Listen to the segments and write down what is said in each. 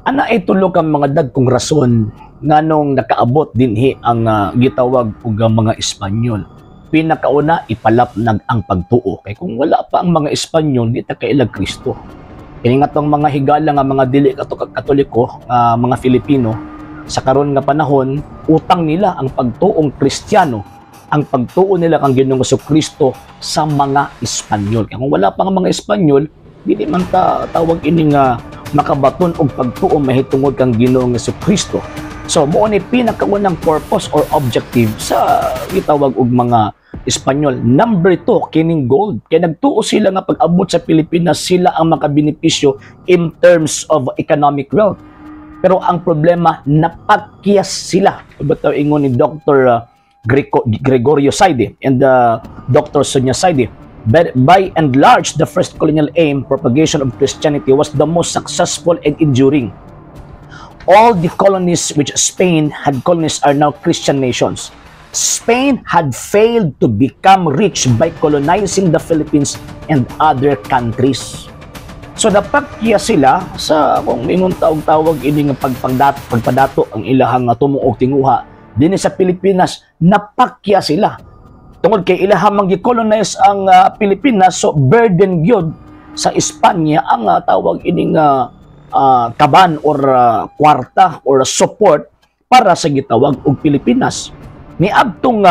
Ana ay tulo kang mga dagkong rason nganong nakaabot dinhi ang gitawag og mga Espanyol. Pinakauna, ipalapnag ang pagtuo. Kay kung wala pa ang mga Espanyol, di ta kailag Kristo. Kini nga tong mga higala nga mga dili katoliko, mga Filipino, sa karon nga panahon, utang nila ang pagtuong Kristiyano, ang pagtuo nila kang Ginoong Jesucristo sa mga Espanyol. Kaya kung wala pa nga mga Espanyol, dili man ta tawag ini nga makabaton og pagtuo mahitungod kang Ginoong Jesucristo. So mo ni pinakaunang purpose or objective sa gitawag og mga Espanyol. Number 2, kining gold. Kaya nagtuo sila nga pag-abot sa Pilipinas, sila ang makabenepisyo in terms of economic wealth. Pero ang problema, napakyas sila. Bataw ingon ni Dr. Gregorio Saide and Dr. Sonia Saide. But by and large, the first colonial aim, propagation of Christianity, was the most successful and enduring. All the colonies which Spain had colonized are now Christian nations. Spain had failed to become rich by colonizing the Philippines and other countries. So napakya sila sa kung ingon tawag ini nga pagpadato ang ilahang tumuog tinguha dinhi sa Pilipinas, napakya sila. Tungod kay ilahang mag-colonize ang Pilipinas, so burden gyud sa Espanya ang tawag ining kaban or kwarta or support para sa gitawag og Pilipinas. Niadtong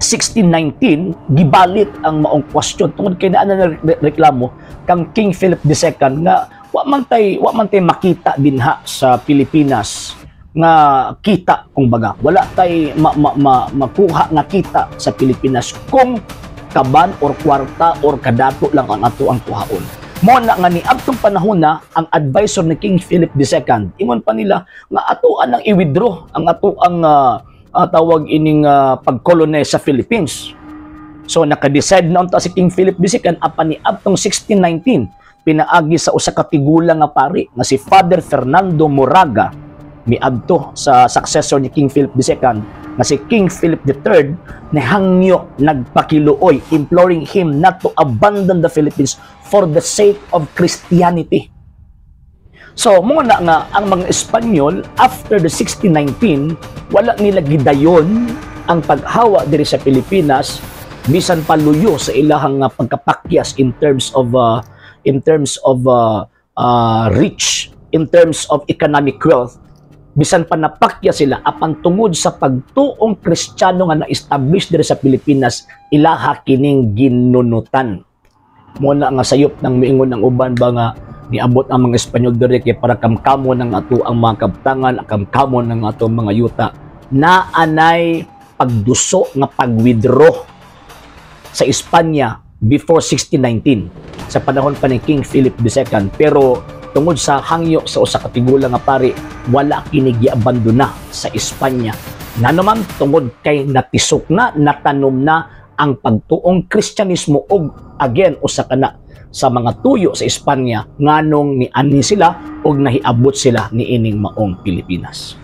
1619 gibalit ang maong question tungod kay naa na reklamo kang King Philip II nga wa man tay makita dinha sa Pilipinas nga kita kumbaga wala tay makuha nga kita sa Pilipinas kung kaban or kwarta or kadato lang ang ato ang kuhaon. Mo na nga ni adtong panahon na ang advisor ni King Philip II ingon pa nila nga atoan ang i-withdraw ang ato ang tawag ining pag-colonize sa Philippines. So naka-decide na unta si King Philip II apan ni adtong 1619 pinaagi sa usa ka tigulang nga pari nga si Father Fernando Moraga miadto sa successor ni King Philip II nga si King Philip III nihangyo nagpakiluoy imploring him not to abandon the Philippines for the sake of Christianity. So, muna nga, ang mga Espanyol, after the 1619, wala nila gidayon ang paghawa diri sa Pilipinas, bisan paluyo sa ilahang pagkapakyas in terms of rich, in terms of economic wealth, bisan pa napakya sila apan tungod sa pagtuong Kristiyano nga na-establish diri sa Pilipinas, ilaha kining ginunutan. Muna nga sayop ng miingon ng uban ba nga niabot ang mga Espanyol diri kay para kamkamo ng ato ang mga kabtangan, kamkamo ng ato mga yuta na anay pagduso nga pag-withdraw sa Espanya before 1619 sa panahon pa ni King Philip II. Pero tungod sa hangyo sa usa ka tigulang nga pari, wala kini giabandona sa Espanya. Nanuman tungod kay natisok na, natanom na ang pagtuong Kristyanismo og again usa kana sa mga tuyo sa Espanya nganong niani sila og nahiabot sila niining maong Pilipinas.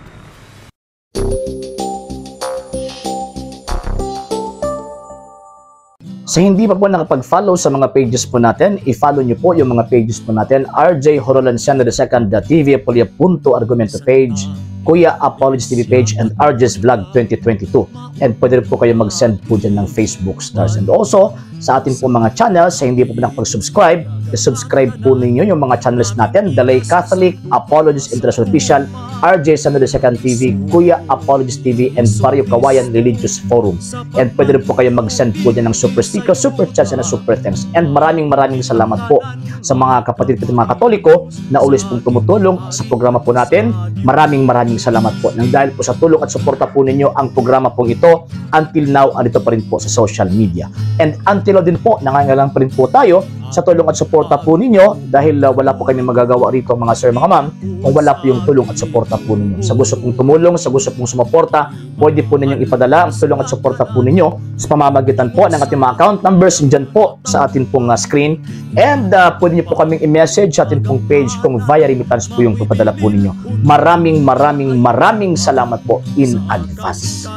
Sa hindi pa po nakapag-follow sa mga pages po natin, i-follow nyo po yung mga pages po natin, RJ Horolanciano II, TV Apolia Punto Argumento page, Kuya Apologies TV page, and RJ's Vlog 2022. And pwede rin po kayo mag-send po dyan ng Facebook stars. And also, sa atin po mga channels, sa hindi po nakapag-subscribe, i-subscribe po ninyo yung mga channels natin, Dalay Catholic, Apologies International Official, RJ Sano II TV, Kuya Apologies TV, and Barrio Kawayan Religious Forum. And pwede rin po kayo mag-send po dyan ng super sticker, super chats, and super thanks. And maraming salamat po sa mga kapatid at mga Katoliko na ulis pong tumutulong sa programa po natin. Maraming salamat po. Nang dahil po sa tulong at suporta po ninyo, ang programa po ito, until now, andito pa rin po sa social media. And until now din po, nangangailangan pa rin po tayo sa tulong at suporta po ninyo dahil wala po kami magagawa rito mga sir, mga ma'am, kung wala po yung tulong at suporta po ninyo. Sa gusto pong tumulong, sa gusto pong sumuporta, pwede po ninyong ipadala ang tulong at suporta po ninyo sa pamamagitan po ng ating mga account numbers dyan po sa ating pong screen. And pwede nyo po kaming i-message sa ating pong page kung via remittance po yung papadala po ninyo. Maraming salamat po in advance.